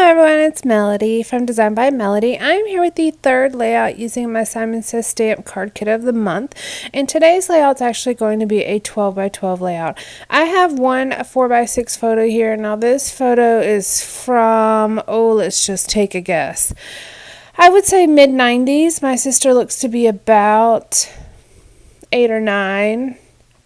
everyone, it's Melody from Design by Melody. I'm here with the third layout using my Simon Says Stamp Card Kit of the month. And today's layout is actually going to be a 12 by 12 layout. I have one 4 by 6 photo here. Now this photo is from, let's just take a guess. I would say mid-90s. My sister looks to be about 8 or 9.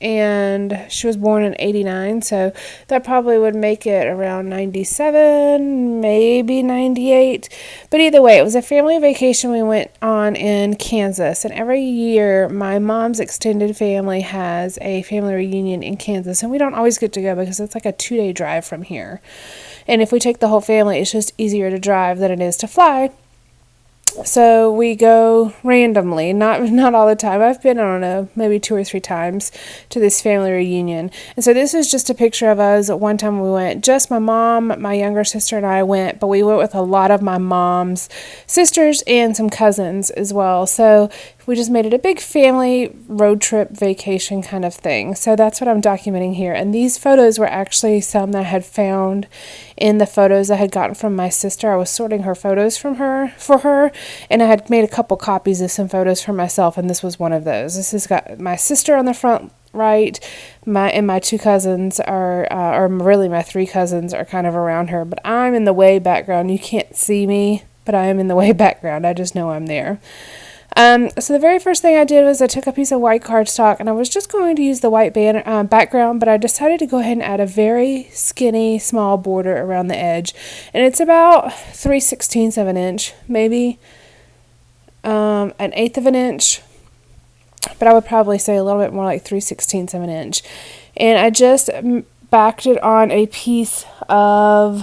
And she was born in 89, so that probably would make it around 97, maybe 98. But either way, it was a family vacation we went on in Kansas, and every year my mom's extended family has a family reunion in Kansas, and we don't always get to go because it's like a 2-day drive from here. And if we take the whole family, it's just easier to drive than it is to fly. So we go randomly, not all the time. I've been, I don't know, maybe 2 or 3 times to this family reunion. And so this is just a picture of us. One time we went, just my mom, my younger sister, and I went, but we went with a lot of my mom's sisters and some cousins as well. So we just made it a big family road trip vacation kind of thing. So that's what I'm documenting here. And these photos were actually some that I had found in the photos I had gotten from my sister. I was sorting her photos for her, and I had made a couple copies of some photos for myself, and this was one of those. This has got my sister on the front right, my 2 cousins are, or really my 3 cousins are kind of around her, but I'm in the way background. You can't see me, but I am in the way background. I just know I'm there. So the very first thing I did was I took a piece of white cardstock, and I was just going to use the white background, but I decided to go ahead and add a very skinny small border around the edge, and it's about 3/16 of an inch, maybe an 1/8 of an inch, but I would probably say a little bit more like 3/16 of an inch. And I just backed it on a piece of,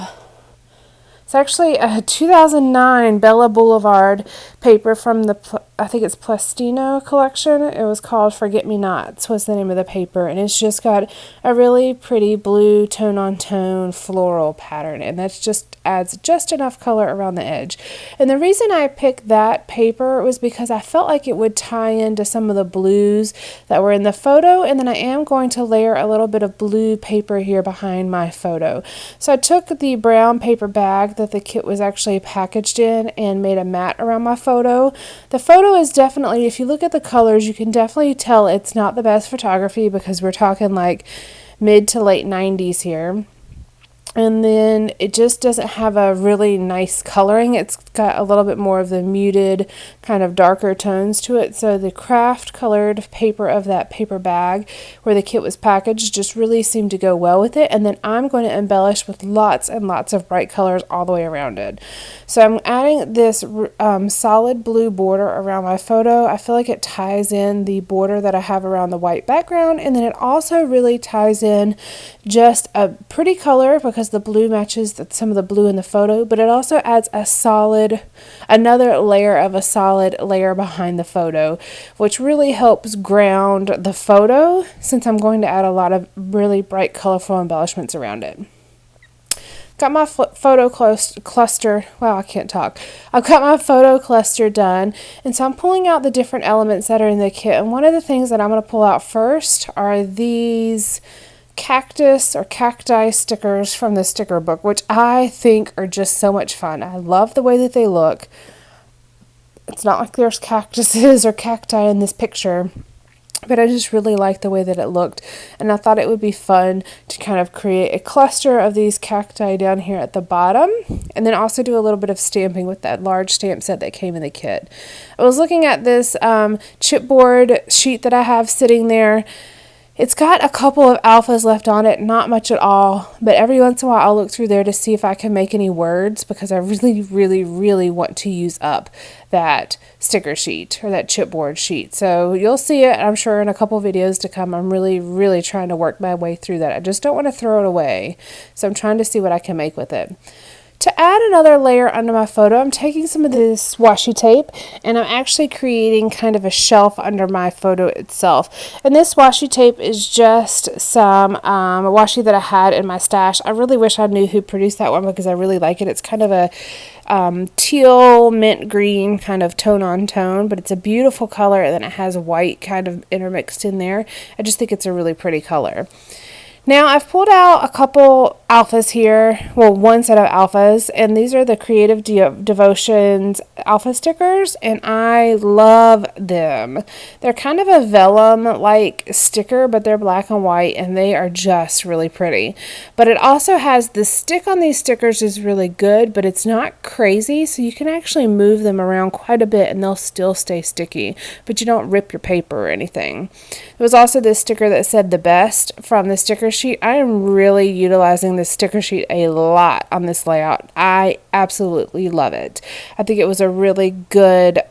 it's actually a 2009 Belle Blvd paper from the, I think it's Plastino collection. It was called Forget Me Nots was the name of the paper, and it's just got a really pretty blue tone-on-tone floral pattern, and that just adds just enough color around the edge. And the reason I picked that paper was because I felt like it would tie into some of the blues that were in the photo, and then I am going to layer a little bit of blue paper here behind my photo. So I took the brown paper bag that the kit was actually packaged in and made a mat around my photo. The photo is definitely, if you look at the colors, you can definitely tell it's not the best photography because we're talking like mid to late 90s here. And then it just doesn't have a really nice coloring. It's got a little bit more of the muted kind of darker tones to it. So the craft colored paper of that paper bag where the kit was packaged just really seemed to go well with it. And then I'm going to embellish with lots and lots of bright colors all the way around it. So I'm adding this solid blue border around my photo. I feel like it ties in the border that I have around the white background. And then it also really ties in just a pretty color because the blue matches some of the blue in the photo, but it also adds another layer of a solid layer behind the photo, which really helps ground the photo since I'm going to add a lot of really bright, colorful embellishments around it. Got my photo cluster, wow, I can't talk. I've got my photo cluster done, and so I'm pulling out the different elements that are in the kit, and one of the things that I'm going to pull out first are these cactus or cacti stickers from the sticker book, which I think are just so much fun. I love the way that they look. It's not like there's cactuses or cacti in this picture, but I just really like the way that it looked, and I thought it would be fun to kind of create a cluster of these cacti down here at the bottom, and then also do a little bit of stamping with that large stamp set that came in the kit. I was looking at this chipboard sheet that I have sitting there. It's got a couple of alphas left on it, not much at all, but every once in a while I'll look through there to see if I can make any words because I really, really, really want to use up that sticker sheet or that chipboard sheet. So you'll see it, I'm sure, in a couple videos to come. I'm really, really trying to work my way through that. I just don't want to throw it away, so I'm trying to see what I can make with it. To add another layer under my photo, I'm taking some of this washi tape and I'm actually creating kind of a shelf under my photo itself. And this washi tape is just some washi that I had in my stash. I really wish I knew who produced that one because I really like it. It's kind of a teal mint green kind of tone on tone, but it's a beautiful color, and then it has white kind of intermixed in there. I just think it's a really pretty color. Now I've pulled out a couple alphas here, well, one set of alphas, and these are the Creative Devotions alpha stickers, and I love them. They're kind of a vellum like sticker, but they're black and white, and they are just really pretty. But it also has the stick on these stickers is really good, but it's not crazy, so you can actually move them around quite a bit and they'll still stay sticky, but you don't rip your paper or anything. There was also this sticker that said the best from the sticker sheet. I am really utilizing this sticker sheet a lot on this layout. I absolutely love it. I think it was a really good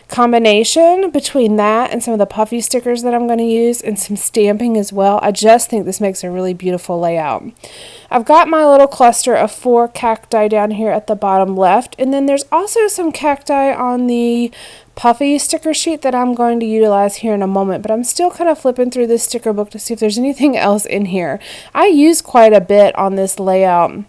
combination between that and some of the puffy stickers that I'm going to use and some stamping as well. I just think this makes a really beautiful layout. I've got my little cluster of 4 cacti down here at the bottom left, and then there's also some cacti on the puffy sticker sheet that I'm going to utilize here in a moment, but I'm still kind of flipping through this sticker book to see if there's anything else in here. I use quite a bit on this layout.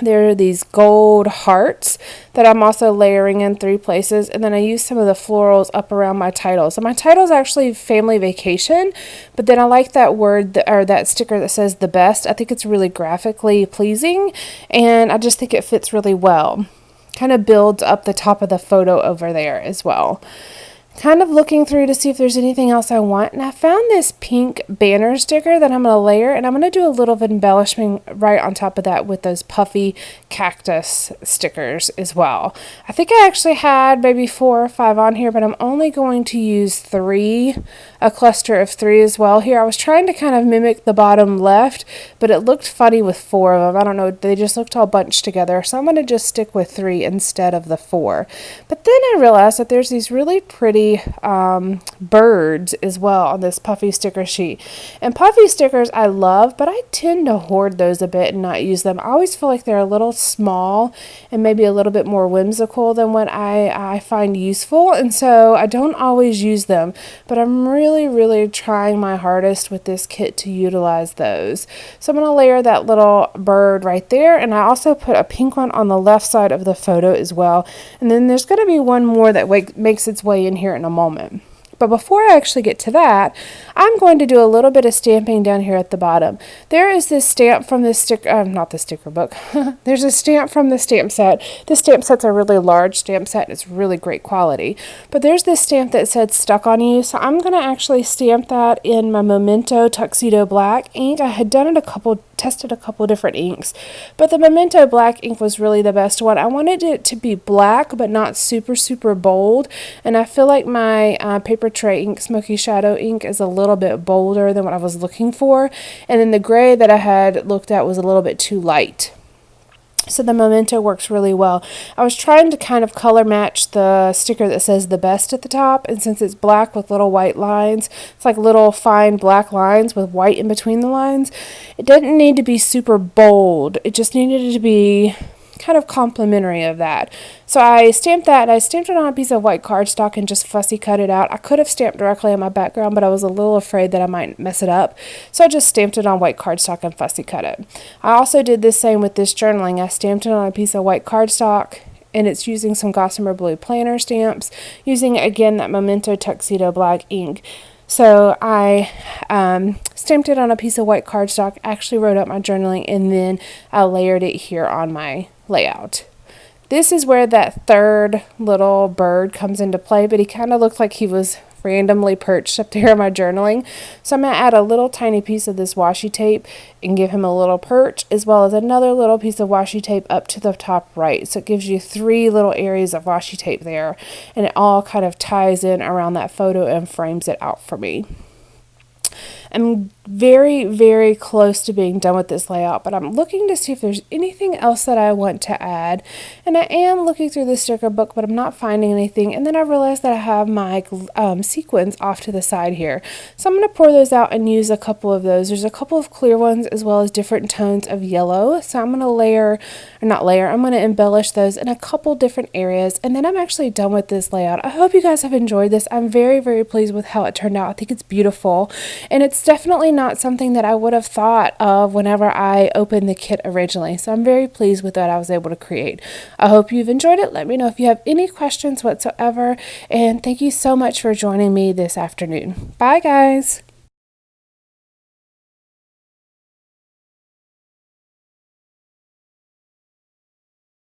There are these gold hearts that I'm also layering in 3 places, and then I use some of the florals up around my title. So my title is actually Family Vacation, but then I like that word or that sticker that says the best. I think it's really graphically pleasing, and I just think it fits really well. Kind of builds up the top of the photo over there as well. Kind of looking through to see if there's anything else I want, and I found this pink banner sticker that I'm going to layer, and I'm going to do a little of embellishment right on top of that with those puffy cactus stickers as well. I think I actually had maybe 4 or 5 on here, but I'm only going to use 3, a cluster of 3 as well here. I was trying to kind of mimic the bottom left, but it looked funny with 4 of them. I don't know, they just looked all bunched together, so I'm going to just stick with 3 instead of the 4. But then I realized that there's these really pretty birds as well on this puffy sticker sheet. And puffy stickers I love, but I tend to hoard those a bit and not use them. I always feel like they're a little small and maybe a little bit more whimsical than what I find useful, and so I don't always use them, but I'm really trying my hardest with this kit to utilize those. So I'm going to layer that little bird right there, and I also put a pink one on the left side of the photo as well, and then there's going to be one more that makes its way in here in a moment. But before I actually get to that, I'm going to do a little bit of stamping down here at the bottom. There is this stamp from this sticker, not the sticker book. There's a stamp from the stamp set. This stamp set's a really large stamp set. It's really great quality. But there's this stamp that said stuck on you. So I'm going to actually stamp that in my Memento Tuxedo Black ink. I had done it tested a couple different inks, but the Memento Black ink was really the best one. I wanted it to be black, but not super bold. And I feel like my paper tray ink, Smoky Shadow ink, is a little bit bolder than what I was looking for, and then the gray that I had looked at was a little bit too light. So the Memento works really well. I was trying to kind of color match the sticker that says the best at the top, and since it's black with little white lines, it's like little fine black lines with white in between the lines. It didn't need to be super bold. It just needed to be kind of complimentary of that. So I stamped that, and I stamped it on a piece of white cardstock and just fussy cut it out. I could have stamped directly on my background, but I was a little afraid that I might mess it up, so I just stamped it on white cardstock and fussy cut it. I also did the same with this journaling. I stamped it on a piece of white cardstock, and it's using some Gossamer Blue planner stamps, using again that Memento Tuxedo Black ink. So I stamped it on a piece of white cardstock, actually wrote up my journaling, and then I layered it here on my layout. This is where that third little bird comes into play, but he kind of looked like he was randomly perched up there in my journaling. So I'm going to add a little tiny piece of this washi tape and give him a little perch, as well as another little piece of washi tape up to the top right. So it gives you 3 little areas of washi tape there, and it all kind of ties in around that photo and frames it out for me. I'm very close to being done with this layout, but I'm looking to see if there's anything else that I want to add, and I am looking through the sticker book, but I'm not finding anything. And then I realized that I have my sequins off to the side here, so I'm going to pour those out and use a couple of those. There's a couple of clear ones as well as different tones of yellow, so I'm going to I'm going to embellish those in a couple different areas, and then I'm actually done with this layout. I hope you guys have enjoyed this. I'm very pleased with how it turned out. I think it's beautiful, and it's definitely not something that I would have thought of whenever I opened the kit originally. So I'm very pleased with what I was able to create. I hope you've enjoyed it. Let me know if you have any questions whatsoever. And thank you so much for joining me this afternoon. Bye, guys.